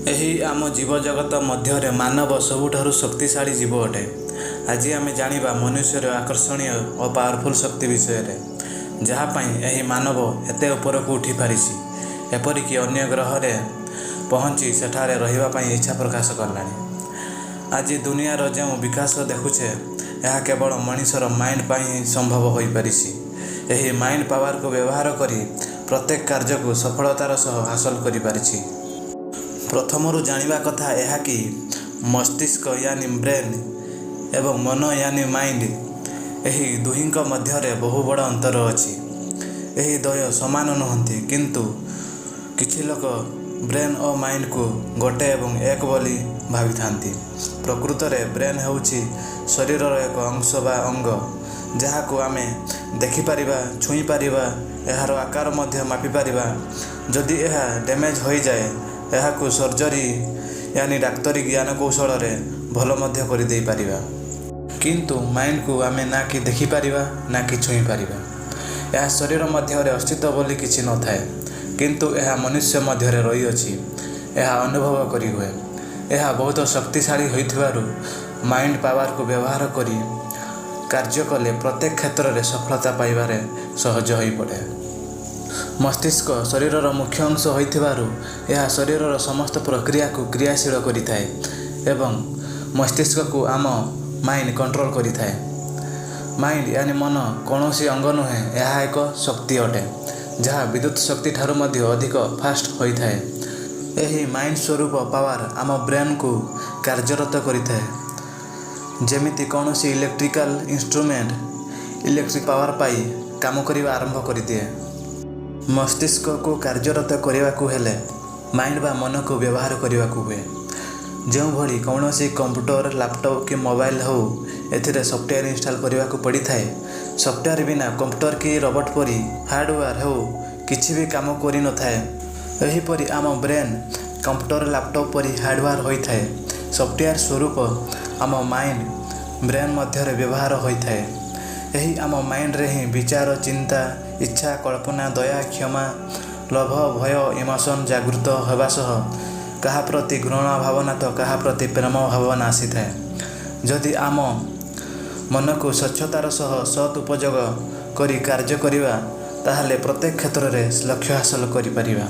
ଏହି ଆମ ଜୀବଜଗତ ମଧ୍ୟରେ ମାନବ ସବୁଠାରୁ ଶକ୍ତିଶାଳୀ ଜୀବ ଅଟେ। ଆଜି ଆମେ ଜାଣିବା ମନୁଷ୍ୟର ଆକର୍ଷଣୀୟ ଓ ପାୱାରଫୁଲ୍ ଶକ୍ତି ବିଷୟରେ, ଯାହା ପାଇଁ ଏହି ମାନବ ଏତେ ଉପରକୁ ଉଠି ପାରିଛି, ଏପରିକି ଅନ୍ୟ ଗ୍ରହରେ ପହଞ୍ଚି ସେଠାରେ ରହିବା ପାଇଁ ଇଚ୍ଛା ପ୍ରକାଶ କଲାଣି। ଆଜି ଦୁନିଆର ଯେଉଁ ବିକାଶ ଦେଖୁଛେ, ଏହା କେବଳ ମଣିଷର ମାଇଣ୍ଡ ପାଇଁ ହିଁ ସମ୍ଭବ ହୋଇପାରିଛି। ଏହି ମାଇଣ୍ଡ ପାୱାରକୁ ବ୍ୟବହାର କରି ପ୍ରତ୍ୟେକ କାର୍ଯ୍ୟକୁ ସଫଳତାର ସହ ହାସଲ କରିପାରିଛି। ପ୍ରଥମରୁ ଜାଣିବା କଥା ଏହା କି ମସ୍ତିଷ୍କ ୟାନି ବ୍ରେନ୍ ଏବଂ ମନ ୟାନି ମାଇଣ୍ଡ, ଏହି ଦୁହିଁଙ୍କ ମଧ୍ୟରେ ବହୁ ବଡ଼ ଅନ୍ତର ଅଛି। ଏହି ଦ୍ୱୟ ସମାନ ନୁହନ୍ତି, କିନ୍ତୁ କିଛି ଲୋକ ବ୍ରେନ୍ ଓ ମାଇଣ୍ଡକୁ ଗୋଟେ ଏବଂ ଏକ ବୋଲି ଭାବିଥାନ୍ତି। ପ୍ରକୃତରେ ବ୍ରେନ୍ ହେଉଛି ଶରୀରର ଏକ ଅଂଶ ବା ଅଙ୍ଗ, ଯାହାକୁ ଆମେ ଦେଖିପାରିବା, ଛୁଇଁପାରିବା, ଏହାର ଆକାର ମଧ୍ୟ ମାପିପାରିବା। ଯଦି ଏହା ଡ୍ୟାମେଜ୍ ହୋଇଯାଏ, ଏହାକୁ ସର୍ଜରୀ ୟାନି ଡାକ୍ତରୀ ଜ୍ଞାନକୌଶଳରେ ଭଲ ମଧ୍ୟ କରିଦେଇପାରିବା। କିନ୍ତୁ ମାଇଣ୍ଡକୁ ଆମେ ନା କି ଦେଖିପାରିବା, ନା କି ଛୁଇଁପାରିବା। ଏହା ଶରୀର ମଧ୍ୟରେ ଅସ୍ତିତ୍ୱ ବୋଲି କିଛି ନଥାଏ, କିନ୍ତୁ ଏହା ମନୁଷ୍ୟ ମଧ୍ୟରେ ରହିଅଛି। ଏହା ଅନୁଭବ କରିହୁଏ। ଏହା ବହୁତ ଶକ୍ତିଶାଳୀ ହୋଇଥିବାରୁ ମାଇଣ୍ଡ ପାୱାରକୁ ବ୍ୟବହାର କରି କାର୍ଯ୍ୟ କଲେ ପ୍ରତ୍ୟେକ କ୍ଷେତ୍ରରେ ସଫଳତା ପାଇବାରେ ସହଜ ହୋଇପଡ଼େ। ମସ୍ତିଷ୍କ ଶରୀରର ମୁଖ୍ୟ ଅଂଶ ହୋଇଥିବାରୁ ଏହା ଶରୀରର ସମସ୍ତ ପ୍ରକ୍ରିୟାକୁ କ୍ରିୟାଶୀଳ କରିଥାଏ ଏବଂ ମସ୍ତିଷ୍କକୁ ଆମ ମାଇଣ୍ଡ କଣ୍ଟ୍ରୋଲ କରିଥାଏ। ମାଇଣ୍ଡ ୟାନି ମନ କୌଣସି ଅଙ୍ଗ ନୁହେଁ, ଏହା ଏକ ଶକ୍ତି ଅଟେ, ଯାହା ବିଦ୍ୟୁତ୍ ଶକ୍ତି ଠାରୁ ମଧ୍ୟ ଅଧିକ ଫାଷ୍ଟ ହୋଇଥାଏ। ଏହି ମାଇଣ୍ଡ ସ୍ୱରୂପ ପାୱାର ଆମ ବ୍ରେନ୍କୁ କାର୍ଯ୍ୟରତ କରିଥାଏ। ଯେମିତି କୌଣସି ଇଲେକ୍ଟ୍ରିକାଲ ଇନଷ୍ଟ୍ରୁମେଣ୍ଟ ଇଲେକ୍ଟ୍ରିକ୍ ପାୱାର ପାଇ କାମ କରିବା ଆରମ୍ଭ କରିଦିଏ। ମସ୍ତିଷ୍କକୁ କାର୍ଯ୍ୟରତ କରିବାକୁ ହେଲେ ମାଇଣ୍ଡ ବା ମନକୁ ବ୍ୟବହାର କରିବାକୁ ହୁଏ। ଯେଉଁଭଳି କୌଣସି କମ୍ପ୍ୟୁଟର, ଲ୍ୟାପଟପ୍ କି ମୋବାଇଲ ହେଉ, ଏଥିରେ ସଫ୍ଟୱେର୍ ଇନଷ୍ଟଲ୍ କରିବାକୁ ପଡ଼ିଥାଏ। ସଫ୍ଟୱେର୍ ବିନା କମ୍ପ୍ୟୁଟର କି ରୋବଟ୍ ପରି ହାର୍ଡ଼ୱେର୍ ହେଉ କିଛି ବି କାମ କରିନଥାଏ। ଏହିପରି ଆମ ବ୍ରେନ୍ କମ୍ପ୍ୟୁଟର, ଲ୍ୟାପଟପ୍ ପରି ହାର୍ଡ଼ୱେର୍ ହୋଇଥାଏ। ସଫ୍ଟୱେର୍ ସ୍ୱରୂପ ଆମ ମାଇଣ୍ଡ ବ୍ରେନ୍ ମଧ୍ୟରେ ବ୍ୟବହାର ହୋଇଥାଏ। ଏହି ଆମ ମାଇଣ୍ଡରେ ହିଁ ବିଚାର, ଚିନ୍ତା, ଇଚ୍ଛା, କଳ୍ପନା, ଦୟା, କ୍ଷମା, ଲୋଭ, ଭୟ, ଇମୋସନ୍ ଜାଗୃତ ହେବା ସହ କାହା ପ୍ରତି ଘୃଣା ଭାବନା ତ କାହା ପ୍ରତି ପ୍ରେମ ଭାବନା ଆସିଥାଏ। ଯଦି ଆମ ମନକୁ ସ୍ୱଚ୍ଛତାର ସହ ସତ୍ ଉପଯୋଗ କରି କାର୍ଯ୍ୟ କରିବା, ତାହେଲେ ପ୍ରତ୍ୟେକ କ୍ଷେତ୍ରରେ ଲକ୍ଷ୍ୟ ହାସଲ କରିପାରିବା।